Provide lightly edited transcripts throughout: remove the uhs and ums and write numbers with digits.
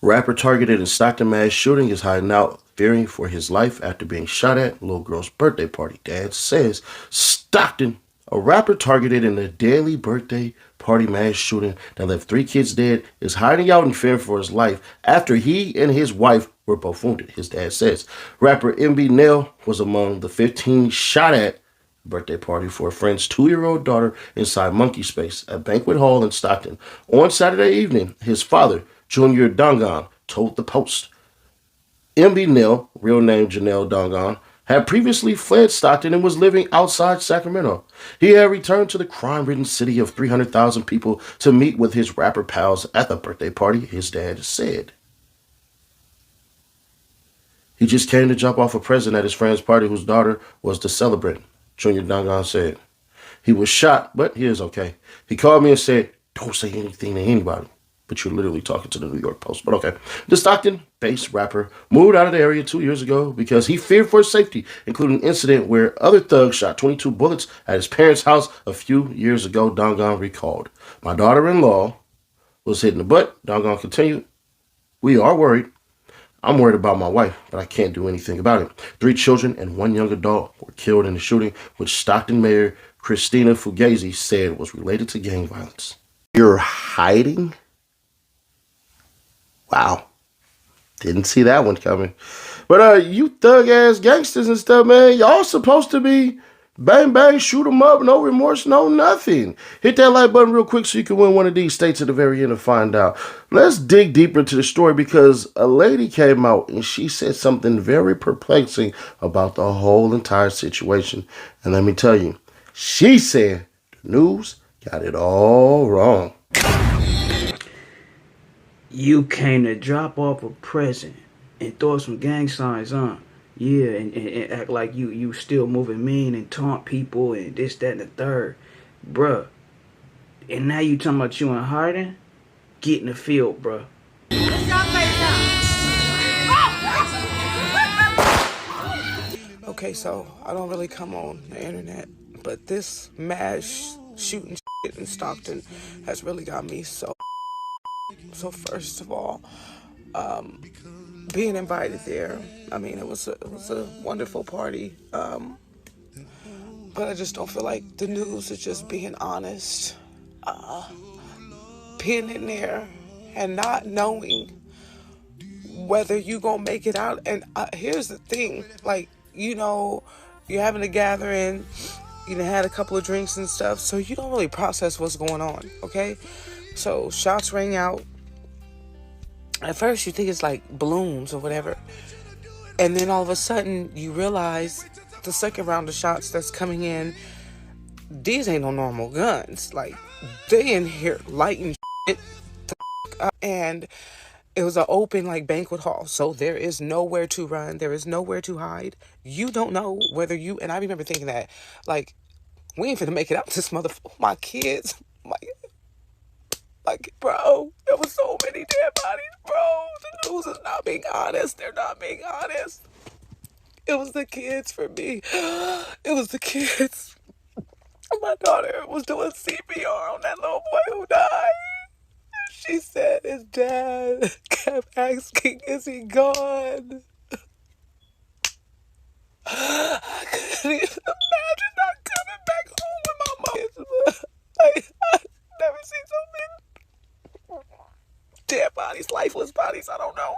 Rapper targeted in Stockton mass shooting is hiding out, fearing for his life after being shot at little girl's birthday party. Dad says Stockton, a rapper targeted in a daily birthday party mass shooting that left 3 kids dead, is hiding out in fear for his life after he and his wife were both wounded. His dad says rapper Mbnel was among the 15 shot at birthday party for a friend's 2-year-old daughter inside Monkey Space, a banquet hall in Stockton. On Saturday evening, his father, Junior Dongan, told the Post. Mbnel, real name Janelle Dongan, had previously fled Stockton and was living outside Sacramento. He had returned to the crime-ridden city of 300,000 people to meet with his rapper pals at the birthday party, his dad said. He just came to drop off a present at his friend's party whose daughter was the celebrant, Junior Dongan said. He was shot, but he is okay. He called me and said, "Don't say anything to anybody." But you're literally talking to the New York Post. But okay. The Stockton-based rapper moved out of the area 2 years ago because he feared for his safety, including an incident where other thugs shot 22 bullets at his parents' house a few years ago, Dongan recalled. My daughter-in-law was hit in the butt. Dongan continued, "We are worried. I'm worried about my wife, but I can't do anything about it." 3 children and 1 young adult were killed in the shooting, which Stockton Mayor Christina Fugazi said was related to gang violence. You're hiding? Wow. Didn't see that one coming. But you thug ass gangsters and stuff, man, y'all supposed to be bang bang, shoot 'em up, no remorse, no nothing. Hit that like button real quick so you can win one of these states at the very end and find out. Let's dig deeper into the story because a lady came out and she said something very perplexing about the whole entire situation. And let me tell you, she said the news got it all wrong. You came to drop off a present and throw some gang signs on. Yeah, and act like you still moving mean and taunt people and this, that, and the third. Bruh. And now you talking about you in hiding? Get in the field, bruh. Okay, so I don't really come on the internet, but this mass shooting shit in Stockton has really got me so. So first of all, being invited there, I mean, it was a wonderful party, but I just don't feel like the news is just being honest. Being in there and not knowing whether you gonna make it out. And here's the thing, like, you're having a gathering, had a couple of drinks and stuff, so you don't really process what's going on, okay? So shots rang out. At first you think it's like balloons or whatever, and then all of a sudden you realize the second round of shots that's coming in, these ain't no normal guns. Like, they in here lighting shit up, and it was an open like banquet hall, so there is nowhere to run, there is nowhere to hide. You don't know whether you, and I remember thinking that, like, we ain't finna make it out this motherfucker. My kids, like, bro, there was so many dead bodies, bro. The news is not being honest. They're not being honest. It was the kids for me. It was the kids. My daughter was doing CPR on that little boy who died. She said his dad kept asking, "Is he gone?" I couldn't even imagine not coming back home with my mom. I've never seen so many dead bodies, lifeless bodies. I don't know.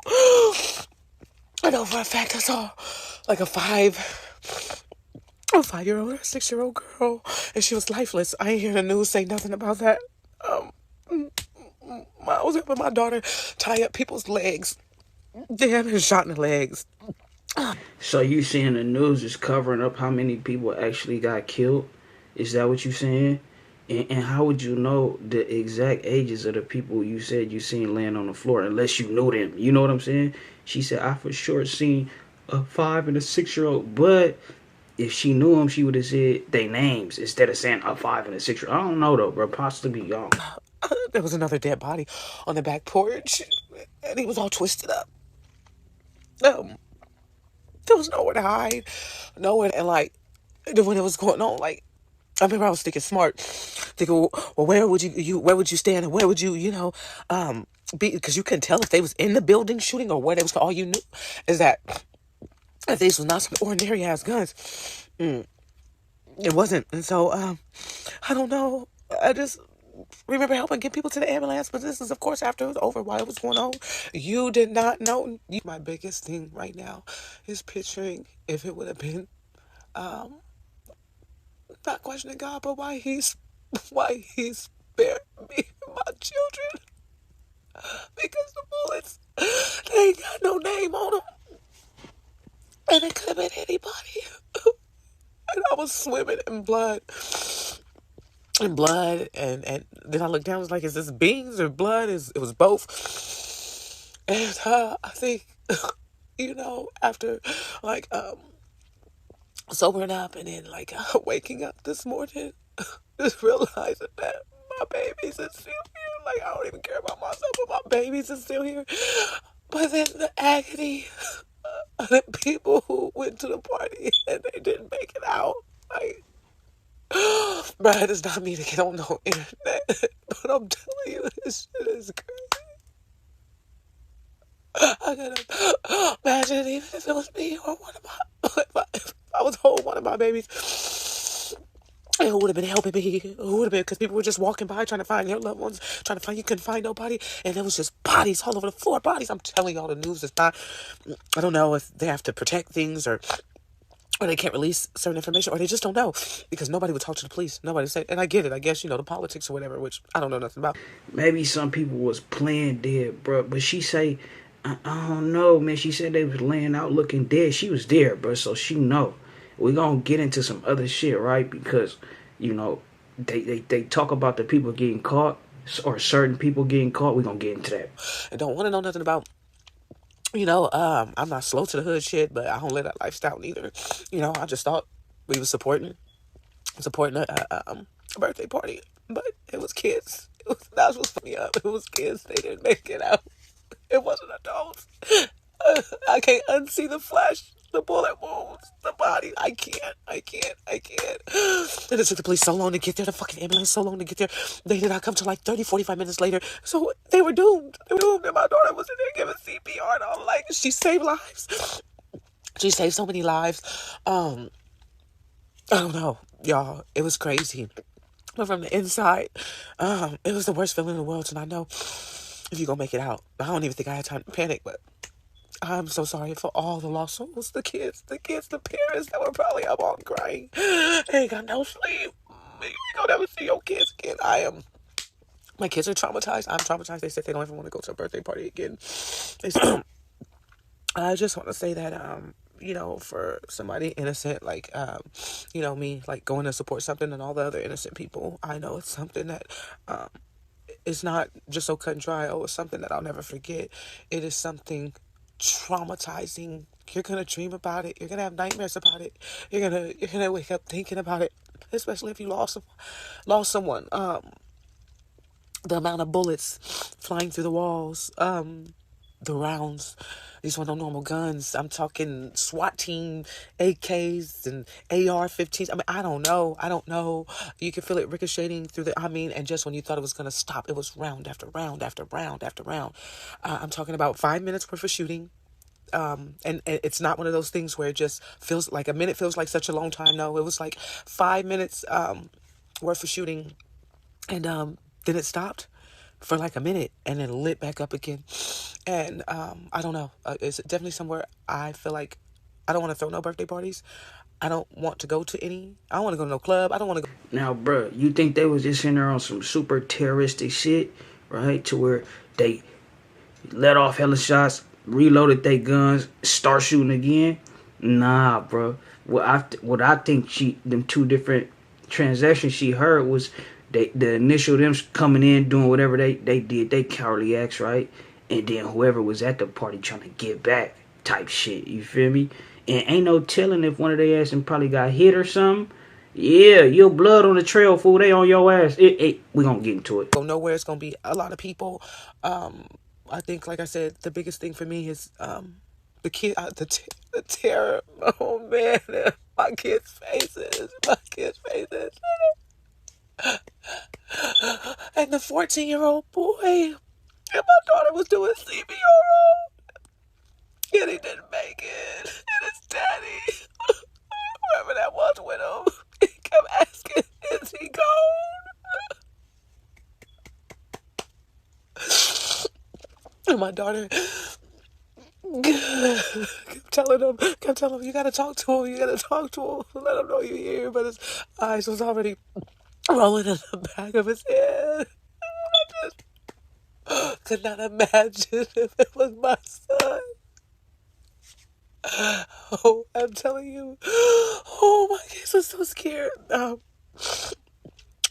I know for a fact I saw like a 5-year-old or a 6-year-old girl, and she was lifeless. I ain't hear the news say nothing about that. I was helping my daughter tie up people's legs. They have been shot in the legs. So you saying the news is covering up how many people actually got killed? Is that what you saying? And how would you know the exact ages of the people you said you seen laying on the floor unless you know them? You know what I'm saying? She said, I for sure seen a 5 and a 6-year-old, but if she knew them, she would have said their names instead of saying a 5 and a 6-year-old. I don't know though, bro. Possibly young. There was another dead body on the back porch, and he was all twisted up. There was nowhere to hide, nowhere, and like, when it was going on, like, I remember I was thinking smart, thinking, well, where would you where would you stand, and where would you, because you couldn't tell if they was in the building shooting or where they was. All you knew is that these was not some ordinary ass guns. It wasn't. And so, I don't know. I just remember helping get people to the ambulance, but this is, of course, after it was over, while it was going on. You did not know. My biggest thing right now is picturing if it would have been, not questioning God, but why he's spared me and my children. Because the bullets, they ain't got no name on them. And it could have been anybody. And I was swimming in blood. And then I looked down, I was like, is this beans or blood? It was both. And I think, after like sobering up and then like waking up this morning, just realizing that my babies are still here. Like, I don't even care about myself, but my babies are still here. But then the agony of the people who went to the party and they didn't make it out. Like, bruh, it does not mean to get on no internet. But I'm telling you, this shit is crazy. I gotta imagine, even if it was me or one of my, if I was holding one of my babies, and who would have been helping me? Who would have been? Because people were just walking by trying to find their loved ones, trying to find, you couldn't find nobody, and there was just bodies all over the floor. Bodies. I'm telling y'all, the news is not. I don't know if they have to protect things or they can't release certain information, or they just don't know, because nobody would talk to the police. Nobody said, and I get it. I guess, the politics or whatever, which I don't know nothing about. Maybe some people was playing dead, bro. But she say, I don't know, man. She said they was laying out looking dead. She was there, bro. So she know. We gonna get into some other shit, right? Because, they talk about the people getting caught or certain people getting caught. We gonna get into that. I don't want to know nothing about. I'm not slow to the hood shit, but I don't live that lifestyle either. I just thought we was supporting a birthday party, but it was kids. That's what's funny up. It was kids. They didn't make it out. It wasn't adults. I can't unsee the flesh, the bullet wounds, the body. I can't. And it took the police so long to get there, the fucking ambulance so long to get there. They did not come till like 30, 45 minutes later. So they were doomed. And my daughter was in there giving CPR and all. Like, she saved lives. She saved so many lives. I don't know, y'all. It was crazy. But from the inside, it was the worst feeling in the world. And I know if you're gonna make it out, I don't even think I had time to panic, but I'm so sorry for all the lost souls, the kids, the parents that were probably up all crying. They ain't got no sleep. You gonna never see your kids again. My kids are traumatized. I'm traumatized. They said they don't ever want to go to a birthday party again. They said, I just want to say that, for somebody innocent, like, me, like, going to support something and all the other innocent people, I know it's something that, it's not just so cut and dry. Oh, it's something that I'll never forget. It is something traumatizing. You're gonna dream about it. You're gonna have nightmares about it. You're gonna wake up thinking about it, especially if you lost someone. The amount of bullets flying through the walls, the rounds. These were no normal guns. I'm talking SWAT team, AKs and AR-15s. I mean, I don't know. You can feel it ricocheting through and just when you thought it was going to stop, it was round after round after round after round. I'm talking about 5 minutes worth of shooting. And it's not one of those things where it just feels like a minute feels like such a long time. No, it was like 5 minutes, worth of shooting. And, then it stopped for like a minute and then lit back up again. And I don't know. It's definitely somewhere I feel like I don't want to throw no birthday parties. I don't want to go to any. I don't want to go to no club. I don't want to go. Now, bro, you think they was just in there on some super terroristic shit, right? To where they let off hella shots, reloaded their guns, start shooting again? Nah, bro. What I think them two different transactions she heard was the initial them coming in doing whatever they did, they cowardly acts, right? And then whoever was at the party trying to get back type shit, you feel me? And ain't no telling if one of their ass probably got hit or something. Yeah, your blood on the trail, fool. They on your ass. We gonna get into it. Go nowhere. It's gonna be a lot of people. I think, like I said, the biggest thing for me is the kid, the terror. Oh man, my kids' faces. And the 14-year-old boy And my daughter was doing CPR, and he didn't make it. And his daddy, whoever that was with him, he kept asking, is he gone? And my daughter kept telling him, you gotta talk to him, let him know you're here. But his eyes was already rolling in the back of his head. I just could not imagine if it was my son. Oh, I'm telling you. Oh my goodness, I'm so scared. I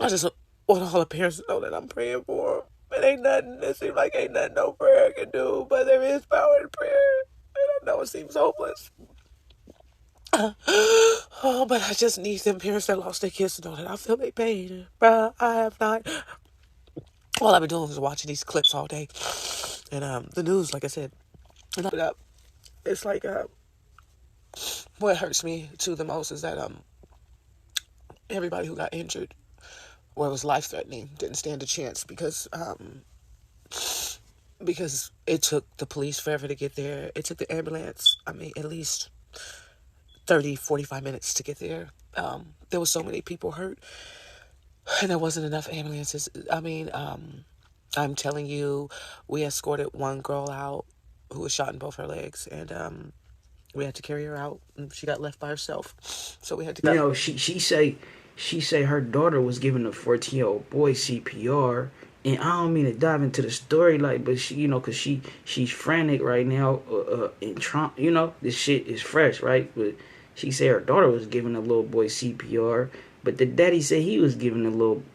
just want all the parents to know that I'm praying for him. It ain't nothing. It seems like ain't nothing no prayer can do, but there is power in prayer. And I know it seems hopeless. Oh, but I just need them parents that lost their kids to know that I feel their pain. Bruh, I have not. All I've been doing was watching these clips all day. And the news, like I said, it's like what hurts me too the most is that everybody who got injured or was life threatening didn't stand a chance because it took the police forever to get there. It took the ambulance, I mean, at least 30, 45 minutes to get there. There was so many people hurt, and there wasn't enough ambulances. I mean, I'm telling you, we escorted one girl out who was shot in both her legs, and we had to carry her out, and she got left by herself. So we had to. You know, she say her daughter was giving a 14-year-old boy CPR, and I don't mean to dive into the story like, but she, you know, cause she's frantic right now, in Trump. You know, this shit is fresh, right? But she said her daughter was giving a little boy CPR, but the daddy said he was giving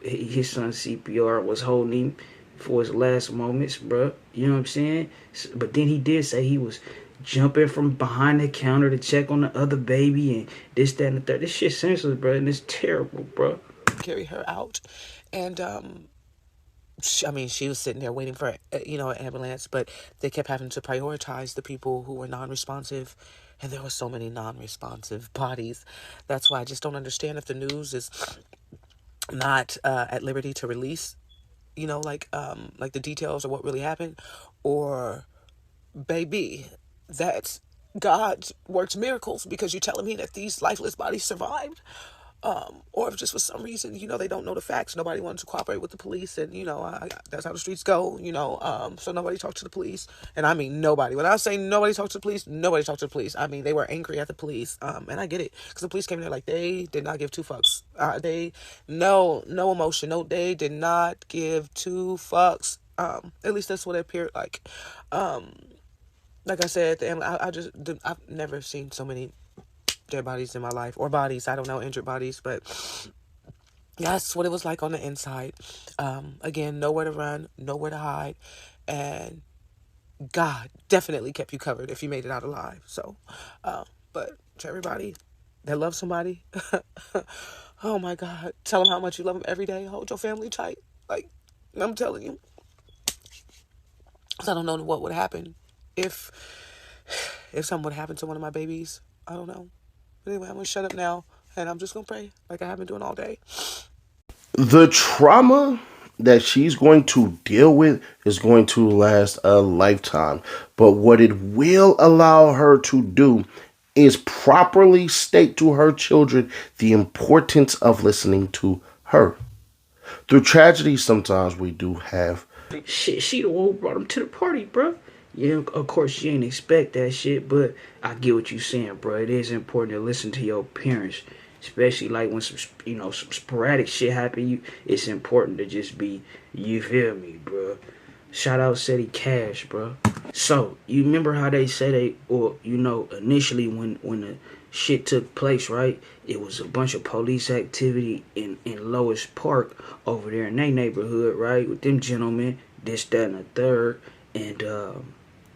his son CPR, was holding him for his last moments, bro. You know what I'm saying? But then he did say he was jumping from behind the counter to check on the other baby and this, that, and the third. This shit senseless, bro, and it's terrible, bro. Carry her out, and she was sitting there waiting for an ambulance, but they kept having to prioritize the people who were non-responsive, and there were so many non-responsive bodies. That's why I just don't understand if the news is not at liberty to release, like the details of what really happened, or baby, that God works miracles because you're telling me that these lifeless bodies survived. Or if just for some reason, they don't know the facts. Nobody wanted to cooperate with the police, and that's how the streets go. So nobody talked to the police, and I mean nobody. When I say nobody talked to the police, nobody talked to the police. I mean they were angry at the police, and I get it because the police came in there like they did not give two fucks. They no emotion, no, they did not give two fucks. At least that's what it appeared like. Like I said, I've never seen so many dead bodies in my life, or bodies, I don't know, injured bodies, but that's what it was like on the inside. Again, nowhere to run, nowhere to hide, and God definitely kept you covered if you made it out alive. So, but to everybody that loves somebody, oh my God, tell them how much you love them every day. Hold your family tight. Like, I'm telling you. I don't know what would happen if something would happen to one of my babies. I don't know. Anyway, I'm going to shut up now, and I'm just going to pray like I have been doing all day. The trauma that she's going to deal with is going to last a lifetime. But what it will allow her to do is properly state to her children the importance of listening to her. Through tragedy, sometimes we do have. Shit, she the one who brought him to the party, bro. Yeah, of course she ain't expect that shit, but I get what you saying, bro. It is important to listen to your parents, especially like when some sporadic shit happen. It's important to just be, you feel me, bro. Shout out City Cash, bro. So you remember how they say initially when the shit took place, right? It was a bunch of police activity in Lois Park over there in their neighborhood, right? With them gentlemen, this, that, and the third, and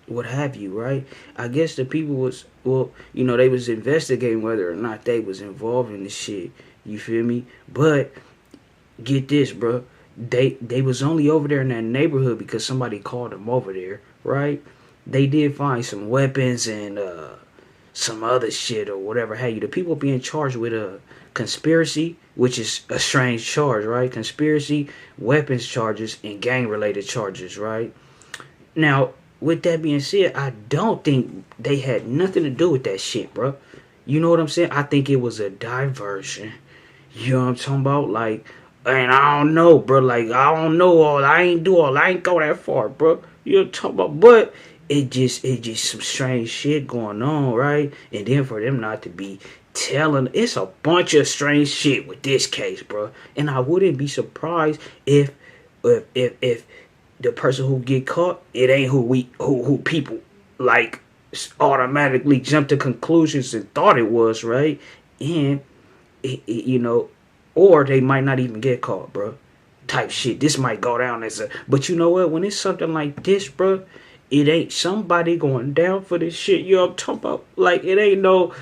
what have you, right? I guess the people they was investigating whether or not they was involved in the shit. You feel me? But get this, bro. They was only over there in that neighborhood because somebody called them over there, right? They did find some weapons and some other shit or whatever. Hey, the people being charged with a conspiracy, which is a strange charge, right? Conspiracy, weapons charges, and gang related charges, right? Now, with that being said, I don't think they had nothing to do with that shit, bro. You know what I'm saying? I think it was a diversion. You know what I'm talking about? Like, and I don't know, bro. Like, I don't know all. I ain't do all. I ain't go that far, bro. You know what I'm talking about? But it just some strange shit going on, right? And then for them not to be telling, it's a bunch of strange shit with this case, bro. And I wouldn't be surprised if the person who get caught, it ain't who people like automatically jump to conclusions and thought it was, right? And you know, or they might not even get caught, bro. Type shit. This might go down as a. But you know what? When it's something like this, bro, it ain't somebody going down for this shit. You know what I'm talking about? Like, it ain't no,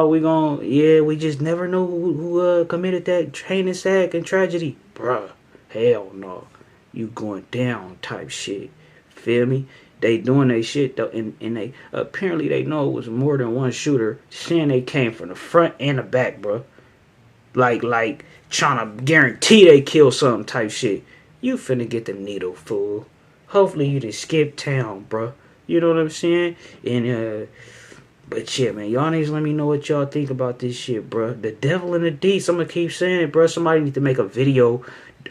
we just never know who committed that heinous act and tragedy. Bruh, hell no. You going down type shit. Feel me? They doing their shit though, and they apparently they know it was more than one shooter. Saying they came from the front and the back, bro. Like trying to guarantee they kill something type shit. You finna get the needle, fool. Hopefully you just skip town, bro. You know what I'm saying? And but yeah, man, y'all need to let me know what y'all think about this shit, bro. The devil in the deeds. I'm gonna keep saying it, bro. Somebody need to make a video,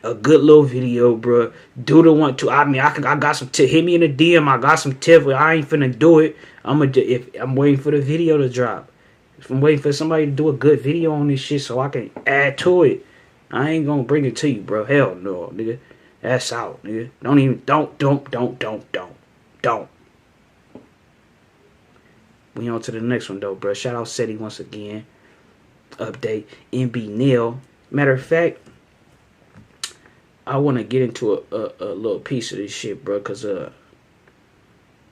a good little video, bro. Do the one too. I mean, I got some tip. Hit me in the DM. I got some tip. I ain't finna do it. If I'm waiting for the video to drop. If I'm waiting for somebody to do a good video on this shit so I can add to it, I ain't gonna bring it to you, bro. Hell no, nigga. That's out, nigga. Don't. We on to the next one, though, bro. Shout out SETI once again. Update. Mbnel. Matter of fact, I want to get into a little piece of this shit, bro, because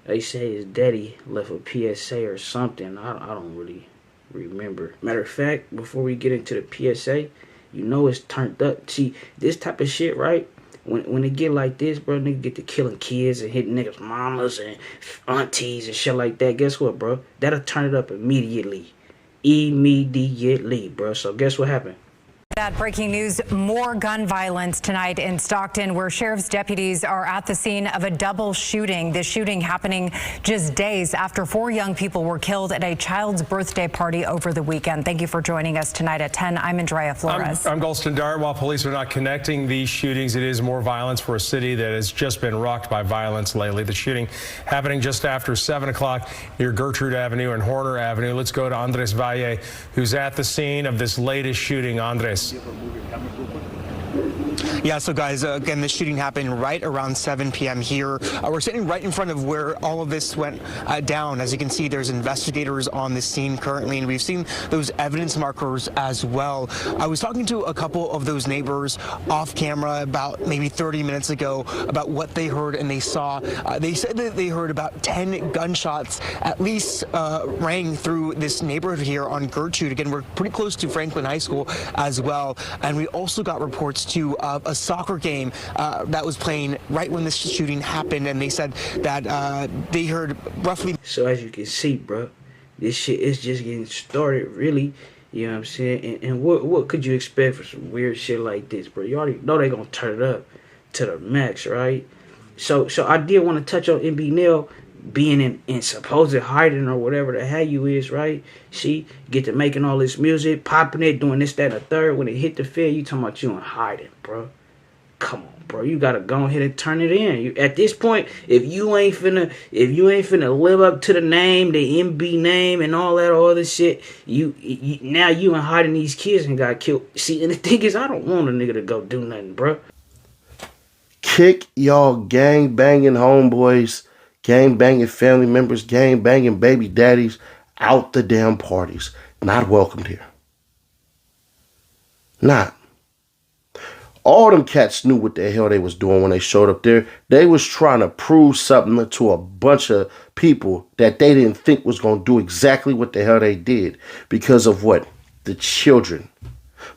they say his daddy left a PSA or something. I don't really remember. Matter of fact, before we get into the PSA, you know it's turned up. See, this type of shit, right? When it get like this, bro, nigga get to killing kids and hitting niggas' mamas and aunties and shit like that. Guess what, bro? That'll turn it up immediately. Immediately, bro. So guess what happened? That breaking news, more gun violence tonight in Stockton, where sheriff's deputies are at the scene of a double shooting. This shooting happening just days after 4 young people were killed at a child's birthday party over the weekend. Thank you for joining us tonight at 10. I'm Andrea Flores. I'm Golston Dart. While police are not connecting these shootings, it is more violence for a city that has just been rocked by violence lately. The shooting happening just after 7 o'clock near Gertrude Avenue and Horner Avenue. Let's go to Andres Valle, who's at the scene of this latest shooting. Andres. Yeah, so guys, again, this shooting happened right around 7 p.m. here. We're sitting right in front of where all of this went down. As you can see, there's investigators on the scene currently, and we've seen those evidence markers as well. I was talking to a couple of those neighbors off camera about maybe 30 minutes ago about what they heard and they saw. They said that they heard about 10 gunshots at least rang through this neighborhood here on Gertrude. Again, we're pretty close to Franklin High School as well. And we also got reports to a soccer game that was playing right when this shooting happened, and they said that they heard roughly. So as you can see, bro, this shit is just getting started, really. You know what I'm saying? And what could you expect for some weird shit like this, bro? You already know they gonna turn it up to the max, right? So I did want to touch on Mbnel being in supposed hiding or whatever the hell you is, right? See, get to making all this music, popping it, doing this, that, and the third. When it hit the field, you talking about you in hiding, bro. Come on, bro. You gotta go ahead and turn it in. At this point, if you ain't finna live up to the name, the MB name, and all that other shit, you now you in hiding these kids and got killed. See, and the thing is, I don't want a nigga to go do nothing, bro. Kick y'all gang banging homeboys, gang banging family members, gang banging baby daddies out the damn parties. Not welcomed here. Not. All them cats knew what the hell they was doing when they showed up there. They was trying to prove something to a bunch of people that they didn't think was going to do exactly what the hell they did because of what? The children.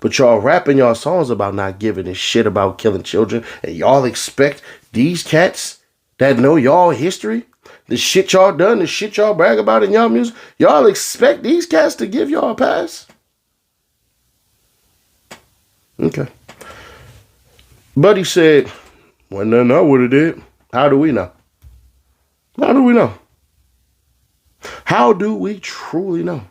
But y'all rapping y'all songs about not giving a shit about killing children, and y'all expect these cats that know y'all history, the shit y'all done, the shit y'all brag about in y'all music, y'all expect these cats to give y'all a pass? Okay. Buddy said, well, no, what it did. How do we know? How do we know? How do we truly know?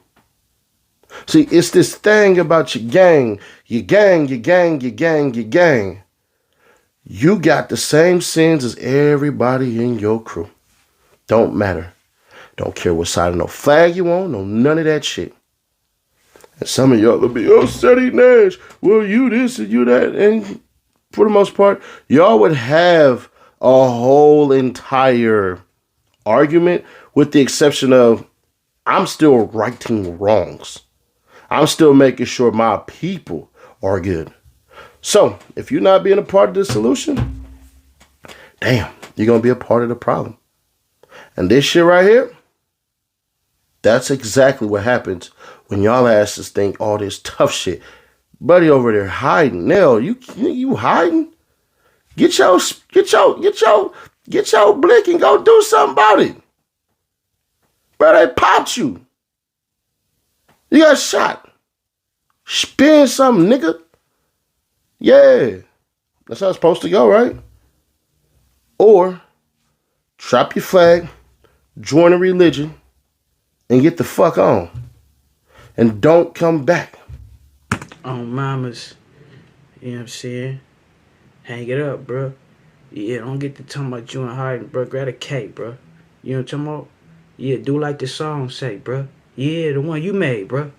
See, it's this thing about your gang, your gang, your gang, your gang, your gang. You got the same sins as everybody in your crew. Don't matter. Don't care what side of no flag you on, no none of that shit. And some of y'all will be, oh, Steady Nash, well, you this and you that. And for the most part, y'all would have a whole entire argument with the exception of I'm still righting wrongs. I'm still making sure my people are good. So, if you're not being a part of the solution, damn, you're going to be a part of the problem. And this shit right here, that's exactly what happens when y'all asses think all this tough shit. Buddy over there hiding. Nell, you hiding? Get your blick and go do something about it. Bro, they popped you. You got shot. Spin something, nigga. Yeah. That's how it's supposed to go, right? Or drop your flag, join a religion, and get the fuck on. And don't come back. Oh, mamas. You know what I'm saying? Hang it up, bro. Yeah, don't get to talking about you and hiding, bro. Grab a cake, bro. You know what I'm talking about? Yeah, do like the song say, bro. Yeah, the one you made, bro.